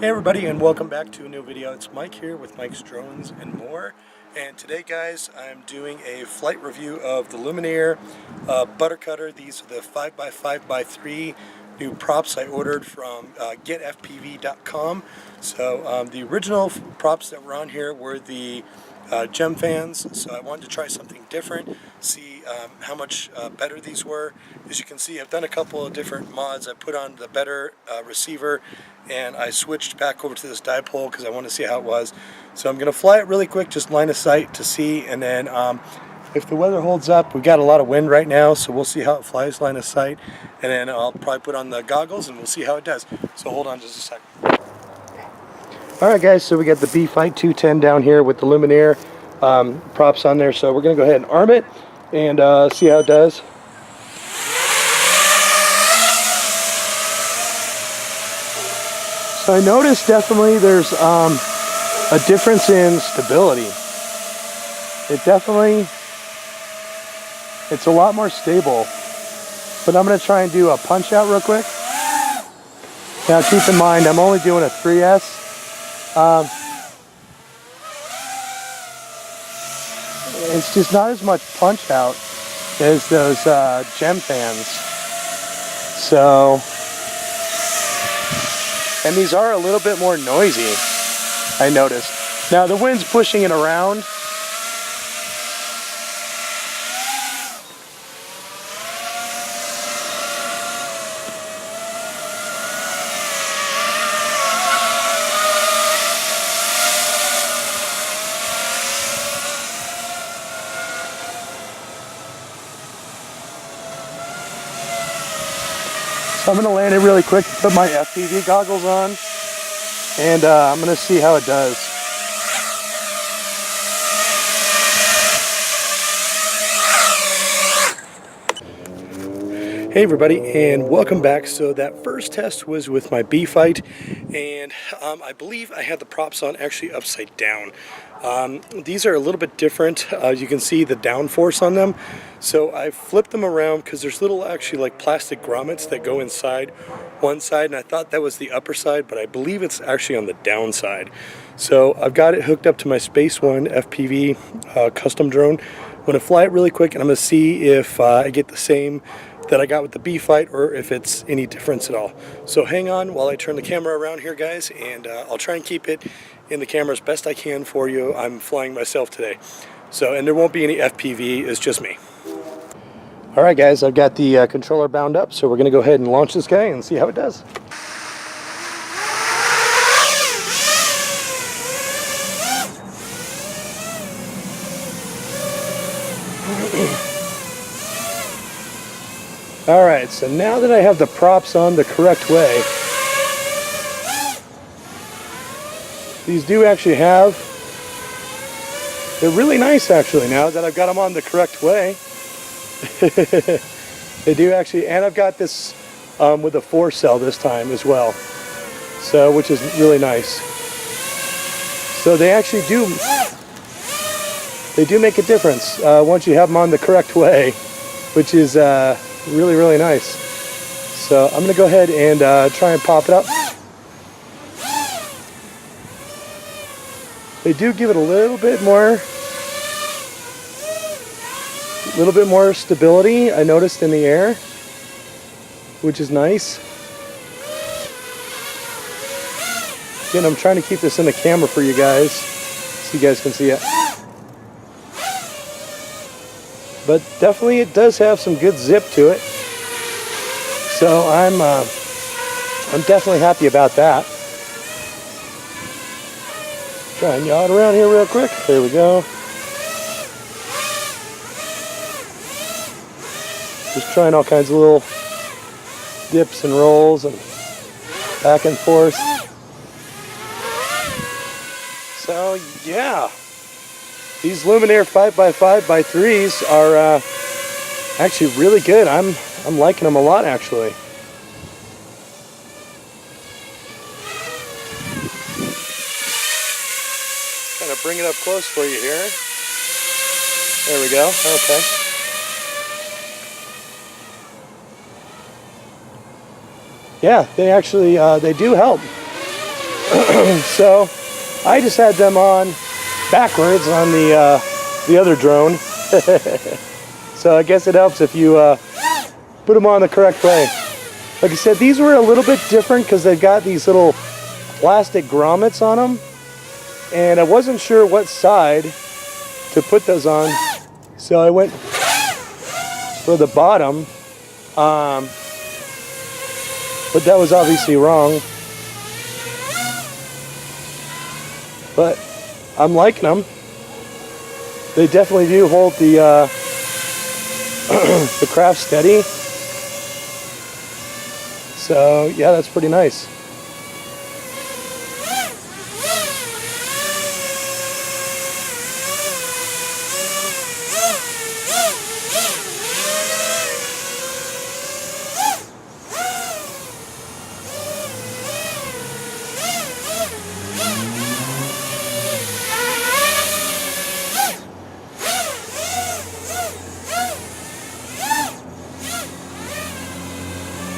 Hey everybody, and welcome back to a new video. It's Mike here with Mike's Drones and More. And today, guys, I'm doing a flight review of the Lumenier butter cutter. These are the 5x5x3 new props I ordered from getfpv.com. So the original props that were on here were the gem fans, so I wanted to try something different, see how much better these were. As you can see, I've done a couple of different mods. I put on the better receiver, and I switched back over to this dipole because I want to see how it was. So I'm going to fly it really quick, just line of sight to see, and then if the weather holds up, we've got a lot of wind right now, so we'll see how it flies line of sight, and then I'll probably put on the goggles and we'll see how it does. So hold on just a second. Alright guys, so we got the B-Fight 210 down here with the Lumenier props on there, so we're going to go ahead and arm it and see how it does. So I noticed definitely there's a difference in stability. It's a lot more stable. But I'm going to try and do a punch out real quick. Now keep in mind I'm only doing a 3S. It's just not as much punch out as those gem fans. So, and these are a little bit more noisy, I noticed. Now the wind's pushing it around. So I'm going to land it really quick, put my FPV goggles on, and I'm going to see how it does. Hey everybody, and welcome back. So that first test was with my B-Fight, and I believe I had the props on actually upside down. These are a little bit different. You can see the downforce on them. So I flipped them around because there's little actually like plastic grommets that go inside one side, and I thought that was the upper side, but I believe it's actually on the down side. So I've got it hooked up to my Space One FPV custom drone. I'm going to fly it really quick, and I'm going to see if I get the same that I got with the B-Fight or if it's any difference at all. So hang on while I turn the camera around here, guys, and I'll try and keep it in the camera as best I can for you. I'm flying myself today. So, and there won't be any FPV, it's just me. Alright guys, I've got the controller bound up, so we're going to go ahead and launch this guy and see how it does. Alright, so now that I have the props on the correct way, these do actually have, they're really nice actually now that I've got them on the correct way. They do actually, and I've got this with a 4-cell this time as well, so which is really nice. So they actually do make a difference once you have them on the correct way, which is really, really nice. So I'm going to go ahead and try and pop it up. They do give it a little bit more stability, I noticed, in the air, which is nice. Again, I'm trying to keep this in the camera for you guys so you guys can see it. But definitely it does have some good zip to it. So I'm definitely happy about that. Try and yaw it around here real quick. There we go. Just trying all kinds of little dips and rolls and back and forth. So yeah, these Lumenier 5x5x3s are actually really good. I'm liking them a lot actually. Kind of bring it up close for you here. There we go. Okay. Yeah, they actually they do help. So I just had them on backwards on the other drone. So I guess it helps if you put them on the correct way. Like I said, these were a little bit different because they've got these little plastic grommets on them, and I wasn't sure what side to put those on, so I went for the bottom, but that was obviously wrong. But I'm liking them. They definitely do hold the the craft steady. So yeah, that's pretty nice.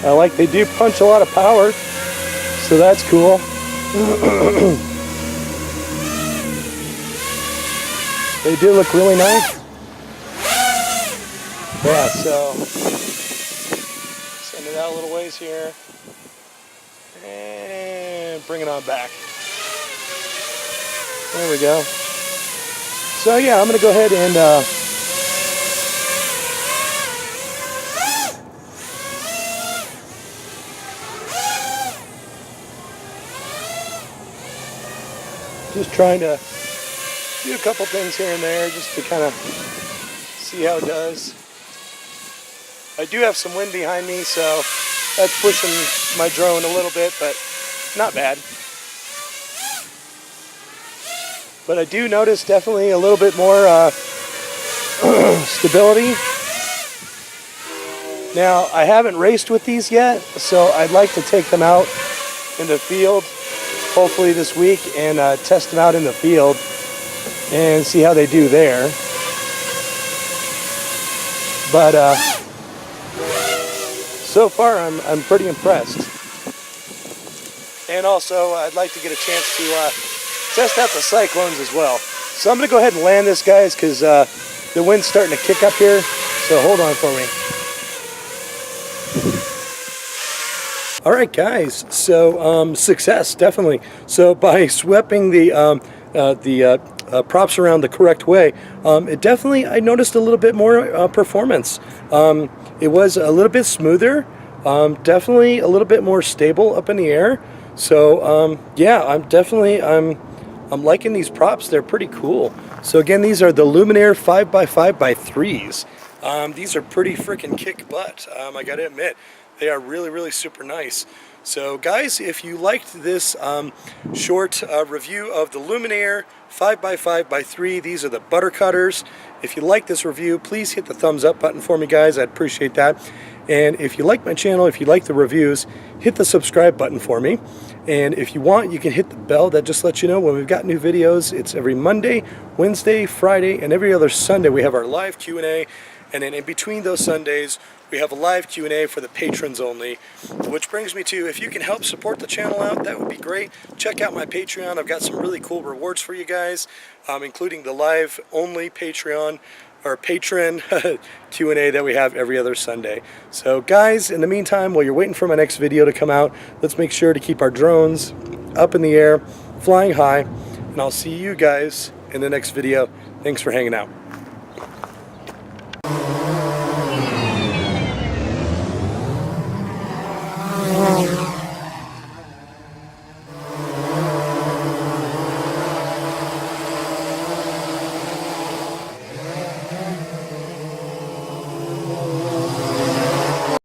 I like they do punch a lot of power, so that's cool. They do look really nice. Yeah, so send it out a little ways here and bring it on back. There we go. So yeah, I'm gonna go ahead and just trying to do a couple things here and there just to kind of see how it does. I do have some wind behind me, so that's pushing my drone a little bit, but not bad. But I do notice definitely a little bit more stability. Now, I haven't raced with these yet, so I'd like to take them out in the field hopefully this week and test them out in the field and see how they do there. But so far I'm pretty impressed. And also I'd like to get a chance to test out the cyclones as well. So I'm gonna go ahead and land this, guys, because the wind's starting to kick up here, so hold on for me. All right, guys, so success, definitely. So by sweeping the props around the correct way, it definitely, I noticed a little bit more performance. It was a little bit smoother, definitely a little bit more stable up in the air. So yeah, I'm liking these props. They're pretty cool. So again, these are the Lumenier 5x5x3s. These are pretty freaking kick butt, I gotta admit. They are really, really super nice. So guys, if you liked this short review of the Lumenier 5x5x3, these are the butter cutters. If you like this review, please hit the thumbs up button for me, guys. I'd appreciate that. And if you like my channel, if you like the reviews, hit the subscribe button for me. And if you want, you can hit the bell that just lets you know when we've got new videos. It's every Monday, Wednesday, Friday, and every other Sunday we have our live Q&A. And then in between those Sundays, we have a live Q&A for the patrons only, which brings me to, if you can help support the channel out, that would be great. Check out my Patreon. I've got some really cool rewards for you guys, including the live only Patreon or patron Q&A that we have every other Sunday. So guys, in the meantime, while you're waiting for my next video to come out, let's make sure to keep our drones up in the air, flying high, and I'll see you guys in the next video. Thanks for hanging out.